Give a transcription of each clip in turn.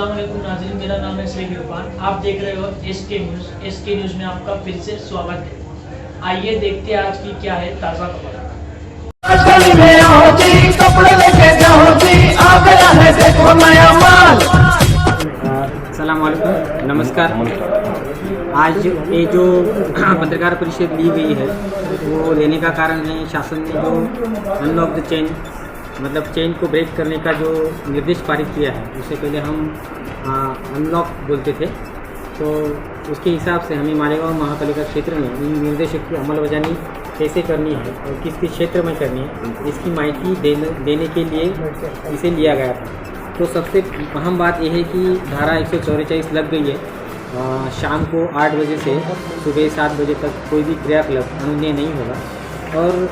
अस्सलाम वालेकुम नाज़रीन, मेरा नाम है शेख इरफान। आप देख रहे हो एसके न्यूज़। एसके न्यूज़ में आपका फिर से स्वागत है। आइए देखते हैं आज की क्या है ताज़ा खबर। अस्सलाम वालेकुम, नमस्कार। आज ये जो पत्रकार परिषद ली गई है वो लेने का कारण है शासन ने जो अनलॉक द चेन मतलब चेन को ब्रेक करने का जो निर्देश पारित किया है। उससे पहले हम अनलॉक बोलते थे, तो उसके हिसाब से हमें मालेगांव महापालिका क्षेत्र में इन निर्देशों की अमलबजानी कैसे करनी है और किस किस क्षेत्र में करनी है इसकी माहिती देने के लिए इसे लिया गया था। तो सबसे अहम बात यह है कि धारा 144 लग गई है। शाम को 8 बजे से सुबह 7 बजे तक कोई भी क्रियाकलाप अनुज्ञेय नहीं होगा। और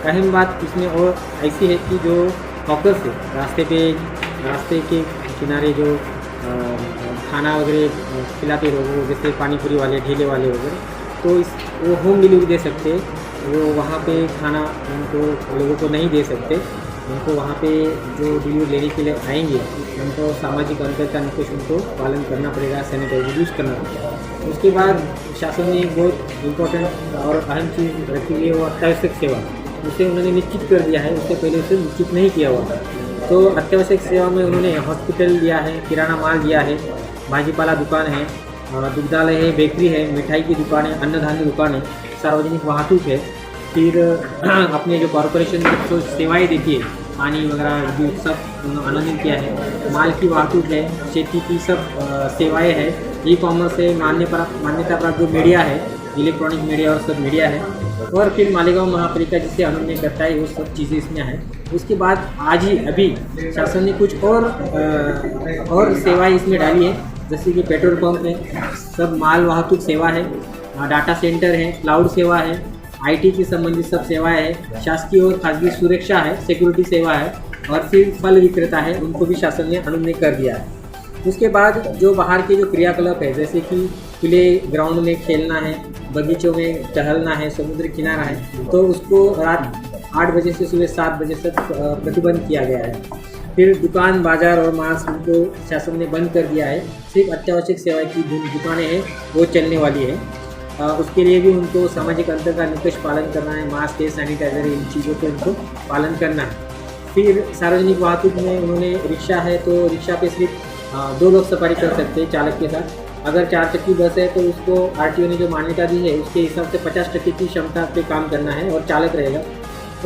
अहम बात इसमें और ऐसी है कि जो हॉकर्स है रास्ते के किनारे जो खाना वगैरह खिलाते लोगों जैसे पानीपुरी वाले ठेले वाले वगैरह, तो वो होम डिलीवरी दे सकते, वो वहाँ पे खाना उनको लोगों को नहीं दे सकते। उनको वहाँ पे जो डिलीवरी लेने के लिए आएंगे उनको सामाजिक अंतर का निकष उनको पालन करना पड़ेगा, सैनिटाइजर यूज़ करना पड़ेगा। उसके बाद शासन ने बहुत इम्पोर्टेंट और अहम चीज़ रखी है वो अत्यावश्यक सेवा, उसे उन्होंने निश्चित कर दिया है। उससे पहले उसे निश्चित नहीं किया हुआ था। तो अत्यावश्यक सेवा में उन्होंने हॉस्पिटल दिया है, किराना माल दिया है, भाजीपाला दुकान है, दुग्धालय है, बेकरी है, मिठाई की दुकान है, अन्न धान्य दुकान है, सार्वजनिक वाहतूक है। फिर अपने जो कॉरपोरेशन जो सेवाएं देती है पानी वगैरह विद्युत सब अनुमोदित किया है। माल की वाहतूक है, शेती की सब सेवाएं है, ई कॉमर्स है, मान्यता प्राप्त जो मीडिया है, इलेक्ट्रॉनिक मीडिया और सब मीडिया है। और फिर मालेगांव महापालिका जिसे अनुमोदन करता है वो सब चीज़ें इसमें है। उसके बाद आज ही अभी शासन ने कुछ और सेवाएं इसमें डाली है, जैसे कि पेट्रोल पंप है, सब माल वाहतूक सेवा है, डाटा सेंटर है, क्लाउड सेवा है, आईटी की संबंधित सब सेवाएं है, शासकीय और खासगी सुरक्षा है, सिक्योरिटी सेवा है, और फिर फल विक्रेता है, उनको भी शासन ने अनुमोदन कर दिया है। उसके बाद जो बाहर के जो क्रियाकलाप है, जैसे कि खुले ग्राउंड में खेलना है, बगीचों में टहलना है, समुद्र किनारा है, तो उसको रात 8 बजे से सुबह 7 बजे तक प्रतिबंध किया गया है। फिर दुकान बाजार और मार्केट उनको शासन ने बंद कर दिया है। सिर्फ अत्यावश्यक सेवा की दुकानें हैं वो चलने वाली है। उसके लिए भी उनको सामाजिक अंतर का निकष पालन करना है, मास्क है, सैनिटाइजर है, इन चीज़ों को उनको पालन करना है। फिर सार्वजनिक वाहतूक में उन्होंने रिक्शा है तो रिक्शा पे सिर्फ 2 लोग सवारी कर सकते हैं चालक के साथ। अगर 4 चक्की बस है तो उसको आरटीओ ने जो मान्यता दी है उसके हिसाब से 50% की क्षमता पे काम करना है और चालक रहेगा।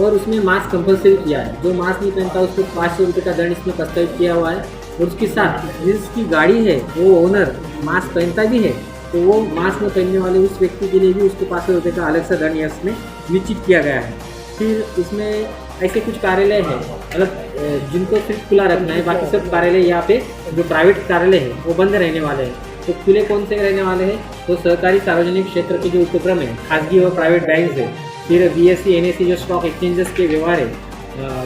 और उसमें मास्क कंपलसरी किया है, जो मास्क नहीं पहनता उसको 500 रुपये का दंड इसमें प्रस्तावित किया हुआ है। और उसके साथ जिसकी गाड़ी है वो ओनर मास्क पहनता भी है तो वो मास्क न पहनने वाले उस व्यक्ति के लिए भी उसको 500 रुपये का अलग सा दंड इसमें निश्चित किया गया है। फिर इसमें ऐसे कुछ कार्यालय हैं मतलब जिनको सिर्फ खुला रखना है, बाकी सब कार्यालय यहाँ पे जो प्राइवेट कार्यालय है वो बंद रहने वाले हैं। तो खुले कौन से रहने वाले हैं, तो सहकारी सार्वजनिक क्षेत्र के जो उपक्रम है, खासगी और प्राइवेट बैंक है, फिर बीएससी NSE जो स्टॉक एक्सचेंजेस के व्यवहार है,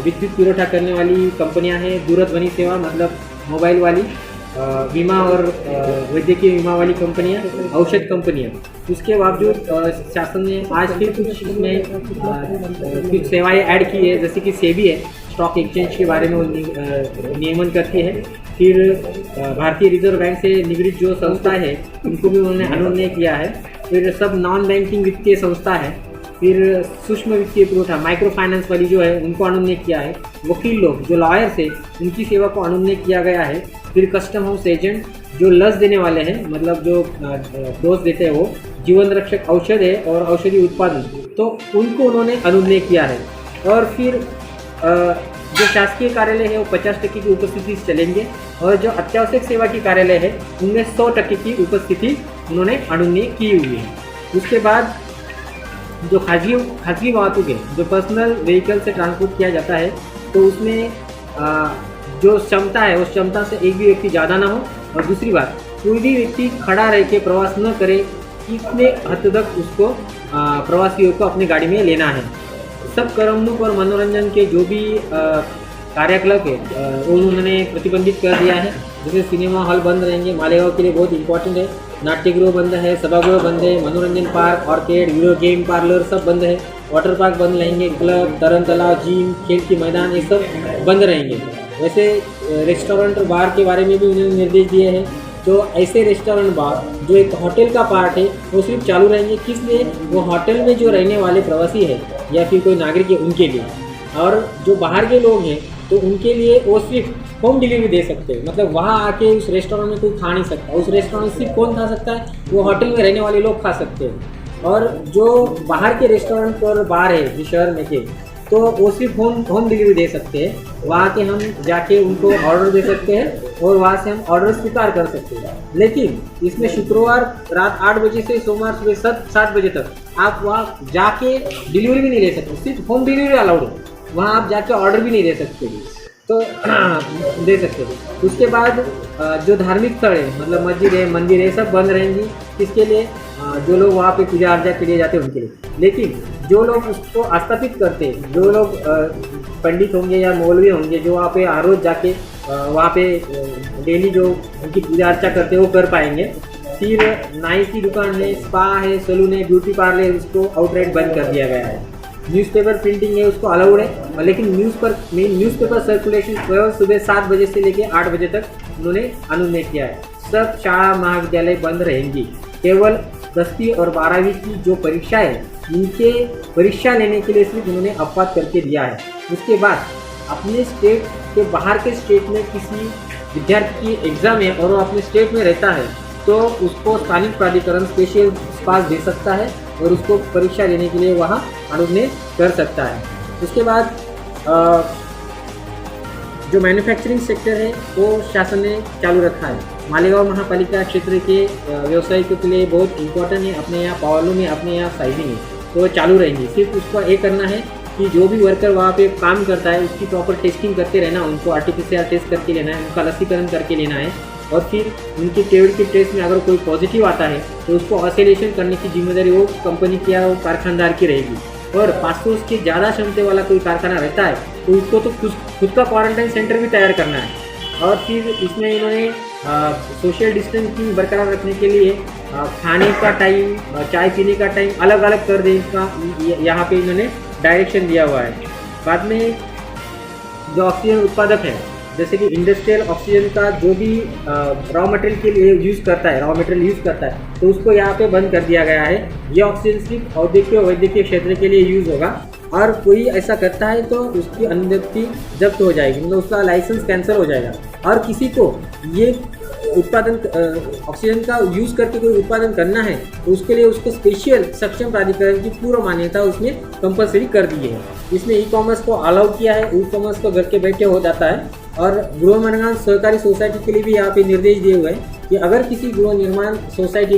विद्युत पुरवठा करने वाली कंपनियां हैं, दूरध्वनि सेवा मतलब मोबाइल वाली, बीमा और वैद्यकीय बीमा वाली कंपनियां, औषध कंपनियां। उसके बावजूद शासन ने आज फिर कुछ इसमें कुछ सेवाएं ऐड की है, जैसे कि सेबी है, स्टॉक एक्सचेंज के बारे में वो नियमन करती है। फिर भारतीय रिजर्व बैंक से निगडित जो संस्था है उनको भी उन्होंने अनुमोदन किया है। फिर सब नॉन बैंकिंग वित्तीय संस्था है, फिर सूक्ष्म वित्तीय पुरवठा माइक्रो फाइनेंस वाली जो है उनको अनुमोदन किया है। वकील लोग जो लॉयर्स है उनकी सेवा को अनुमोदन किया गया है। फिर कस्टम हाउस एजेंट जो लस देने वाले हैं मतलब जो डोज देते हैं वो जीवन रक्षक औषध है और औषधि उत्पादन, तो उनको उन्होंने अनुमोदन किया है। और फिर जो शासकीय कार्यालय है वो 50% की उपस्थिति से चलेंगे और जो अत्यावश्यक सेवा की कार्यालय है उनमें 100% की उपस्थिति उन्होंने अनुमोदन की हुई है। उसके बाद जो खासगी वाहतूक है, जो पर्सनल व्हीकल से ट्रांसपोर्ट किया जाता है, तो उसमें जो क्षमता है उस क्षमता से एक भी व्यक्ति ज़्यादा ना हो। और दूसरी बात, कोई भी व्यक्ति खड़ा रह के प्रवास न करे, इतने हद तक उसको प्रवासियों को अपनी गाड़ी में लेना है। सब कर्मणुक और मनोरंजन के जो भी कार्यकलाप है वो उन्होंने प्रतिबंधित कर दिया है। जैसे सिनेमा हॉल बंद रहेंगे, मालेगांव के लिए बहुत इंपॉर्टेंट है। नाट्यगृह बंद है, सभागृह बंद है, मनोरंजन park, arcade, video game parlour सब बंद है। वाटर पार्क बंद रहेंगे, क्लब, तरण तालाब, जिम, खेल के मैदान ये सब बंद रहेंगे। वैसे रेस्टोरेंट और बार के बारे में भी उन्होंने निर्देश दिए हैं। तो ऐसे रेस्टोरेंट बार जो एक होटल का पार्ट है वो सिर्फ चालू रहेंगे, किस लिए? वो होटल में जो रहने वाले प्रवासी है या फिर कोई नागरिक है उनके लिए, और जो बाहर के लोग हैं तो उनके लिए वो सिर्फ होम डिलीवरी दे सकते हैं। मतलब वहाँ आके उस रेस्टोरेंट में कोई खा नहीं सकता, उस रेस्टोरेंट में सिर्फ कौन खा सकता है? वो होटल में रहने वाले लोग खा सकते हैं। और जो बाहर के रेस्टोरेंट और बार है जिस शहर में के, तो वो सिर्फ होम डिलीवरी दे सकते हैं। वहाँ के हम जाके उनको ऑर्डर दे सकते हैं और वहाँ से हम ऑर्डर स्वीकार कर सकते हैं। लेकिन इसमें शुक्रवार रात 8 बजे से सोमवार सुबह 7 बजे तक आप वहाँ जाके डिलीवरी भी नहीं ले सकते, सिर्फ होम डिलीवरी अलाउड है। वहाँ आप जाके ऑर्डर भी नहीं दे सकते, तो दे सकते हैं। उसके बाद जो धार्मिक स्थल है, मतलब मस्जिद है, मंदिर है, सब बंद रहेंगी। किसके लिए? जो लोग वहाँ पे पूजा अर्चा के लिए जाते हैं उनके लिए। लेकिन जो लोग उसको स्थापित करते हैं, जो लोग पंडित होंगे या मौलवी होंगे जो वहाँ पे हर रोज़ जाके वहाँ पे डेली जो उनकी पूजा अर्चा करते हैं वो कर पाएंगे। फिर नाई की दुकान है, स्पा है, सैलून है, ब्यूटी पार्लर है, उसको आउटराइट बंद कर दिया गया है। न्यूज़पेपर प्रिंटिंग है उसको अलाउड है, लेकिन न्यूज़पेपर सर्कुलेशन केवल सुबह 7 बजे से लेकर 8 बजे तक उन्होंने अनुमति किया है। सब शाला महाविद्यालय बंद रहेंगी। केवल 10वीं और 12वीं की जो परीक्षा है इनके परीक्षा लेने के लिए सिर्फ उन्होंने अपवाद करके दिया है। उसके बाद अपने स्टेट के बाहर के स्टेट में किसी विद्यार्थी की एग्ज़ाम है और वो अपने स्टेट में रहता है तो उसको स्थानिक प्राधिकरण स्पेशल पास दे सकता है और उसको परीक्षा लेने के लिए वहाँ अनुमति कर सकता है। उसके बाद जो मैन्युफैक्चरिंग सेक्टर है वो शासन ने चालू रखा है। मालेगांव महापालिका क्षेत्र के व्यवसायियों के लिए बहुत इम्पोर्टेंट है। अपने यहाँ पावलों में, अपने यहाँ साइजिंग है, तो वो चालू रहेंगी। सिर्फ उसको ये करना है कि जो भी वर्कर वहाँ पे काम करता है उसकी प्रॉपर टेस्टिंग करते रहना, उनको RT-PCR टेस्ट करके लेना है, उनका लसीकरण करके लेना है। और फिर उनकी कोविड की टेस्ट में अगर कोई पॉजिटिव आता है तो उसको आइसोलेशन करने की जिम्मेदारी वो कंपनी की या वो कारखानदार की रहेगी। और 500 के ज़्यादा क्षमता वाला कोई कारखाना रहता है तो उसको तो खुद का क्वारंटाइन सेंटर भी तैयार करना है। और फिर इसमें इन्होंने सोशल डिस्टेंसिंग बरकरार रखने के लिए खाने का टाइम, चाय पीने का टाइम अलग अलग कर देने का यहाँ पे इन्होंने डायरेक्शन दिया हुआ है। बाद में जो ऑक्सीजन उत्पादक है, जैसे कि इंडस्ट्रियल ऑक्सीजन का जो भी रॉ मटेरियल के लिए यूज़ करता है तो उसको यहाँ पे बंद कर दिया गया है। ये ऑक्सीजन सिर्फ औद्योगिक और वैद्यकीय क्षेत्र के लिए यूज़ होगा। और कोई ऐसा करता है तो उसकी अनुमति जब्त हो जाएगी, मतलब उसका लाइसेंस कैंसिल हो जाएगा। और किसी को ये उत्पादन ऑक्सीजन का यूज़ करके कोई उत्पादन करना है तो उसके लिए उसको स्पेशल सक्षम प्राधिकरण की पूर्व मान्यता उसमें कंपलसरी कर दी है। इसमें ई-कॉमर्स को अलाउ किया है, ई-कॉमर्स को घर के बैठे हो जाता है। और गृह निर्माण सहकारी सोसाइटी के लिए भी यहाँ पे निर्देश दिए हुए हैं कि अगर किसी गृह निर्माण सोसाइटी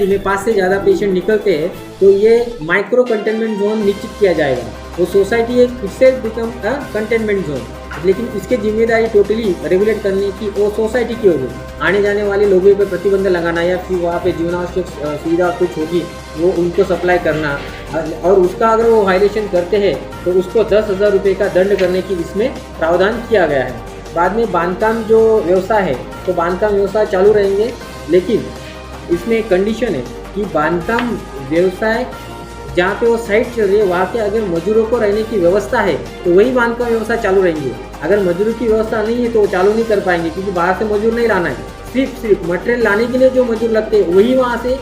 में 5 से ज़्यादा पेशेंट निकलते हैं तो ये माइक्रो कंटेनमेंट जोन निश्चित किया जाएगा। वो सोसाइटी एक itself become a containment zone, लेकिन इसकी जिम्मेदारी टोटली रेगुलेट करने की वो सोसाइटी की होगी। आने जाने वाले लोगों पे प्रतिबंध लगाना या फिर वहाँ पे जीवनावश्यक सुविधा कुछ होगी वो उनको सप्लाई करना, और उसका अगर वो वायलेशन करते हैं तो उसको 10,000 रुपये का दंड करने की इसमें प्रावधान किया गया है। बाद में बांधकाम जो व्यवसाय है तो बांधकाम व्यवसाय चालू रहेंगे, लेकिन इसमें एक कंडीशन है कि बांधकाम व्यवसाय जहाँ पे वो साइट चल रही है वहाँ के अगर मजदूरों को रहने की व्यवस्था है तो वही बांधकाम व्यवसाय चालू रहेंगे। अगर मजदूरों की व्यवस्था नहीं है तो वो चालू नहीं कर पाएंगे, क्योंकि बाहर से मजदूर नहीं लाना है। सिर्फ मटेरियल लाने के लिए जो मजदूर लगते हैं वही वहाँ से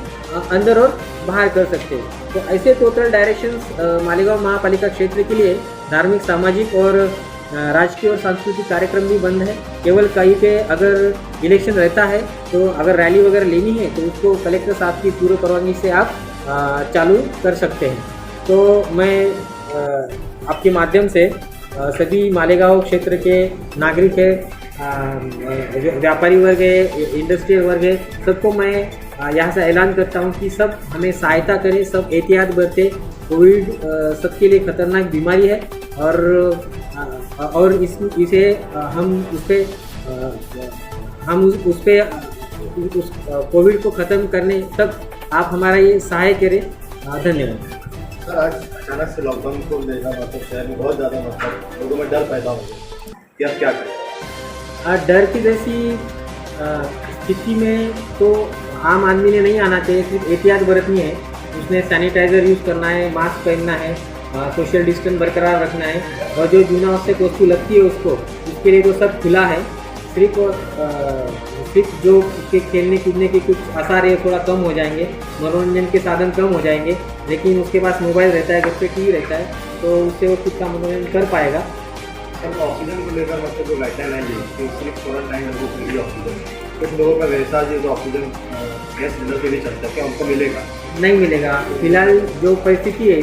अंदर और बाहर कर सकते हैं। तो ऐसे टोटल डायरेक्शंस मालेगांव महापालिका क्षेत्र के लिए धार्मिक, सामाजिक और राजकीय और सांस्कृतिक कार्यक्रम भी बंद है। केवल कहीं पे अगर इलेक्शन रहता है तो अगर रैली वगैरह लेनी है तो उसको कलेक्टर साहब की पूर्व परवानगी से आप चालू कर सकते हैं। तो मैं आपके माध्यम से सभी मालेगांव क्षेत्र के नागरिक है, व्यापारी वर्ग है, इंडस्ट्रियल वर्ग है, सबको मैं यहाँ से ऐलान करता हूँ कि सब हमें सहायता करें, सब एहतियात बरतें। कोविड सबके लिए खतरनाक बीमारी है और इसे हम उस पे कोविड को ख़त्म करने तक आप हमारा ये सहाय करें। धन्यवाद। सर, आज अचानक से लॉकडाउन को लेकर मतलब शहर में बहुत ज़्यादा मतलब लोगों में डर पैदा हो गया कि अब क्या करें? डर की जैसी स्थिति में तो आम आदमी ने नहीं आना चाहिए, सिर्फ एहतियात बरतनी है। उसमें सैनिटाइज़र यूज़ करना है, मास्क पहनना है सोशल डिस्टेंस बरकरार रखना है, और जो जूना आवश्यक वस्तु लगती है उसके लिए तो सब खुला है। सिर्फ जो उसके खेलने कूदने के कुछ आसार है थोड़ा कम हो जाएंगे, मनोरंजन के साधन कम हो जाएंगे, लेकिन उसके पास मोबाइल रहता है, घर पे टीवी रहता है, तो उससे वो खुद का मनोरंजन कर पाएगा। ऑक्सीजन को लेकर मतलब जो गाइडलाइन आई है कि सिर्फ क्वारंटाइन लोगों को मिली ऑक्सीजन, कुछ लोगों का वैसा जो ऑक्सीजन गैस सिलेंडर पे भी चलता है, क्या उनको मिलेगा? नहीं मिलेगा। फिलहाल जो परिस्थिति है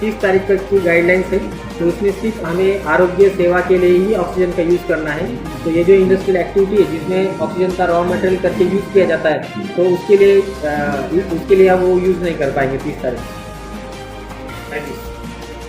30 तारीख तक की गाइडलाइंस है, तो उसमें सिर्फ हमें आरोग्य सेवा के लिए ही ऑक्सीजन का यूज़ करना है। तो ये जो इंडस्ट्रियल एक्टिविटी है जिसमें ऑक्सीजन का रॉ मटेरियल करके यूज़ किया जाता है, तो उसके लिए अब वो यूज़ नहीं कर पाएंगे 30 तारीख।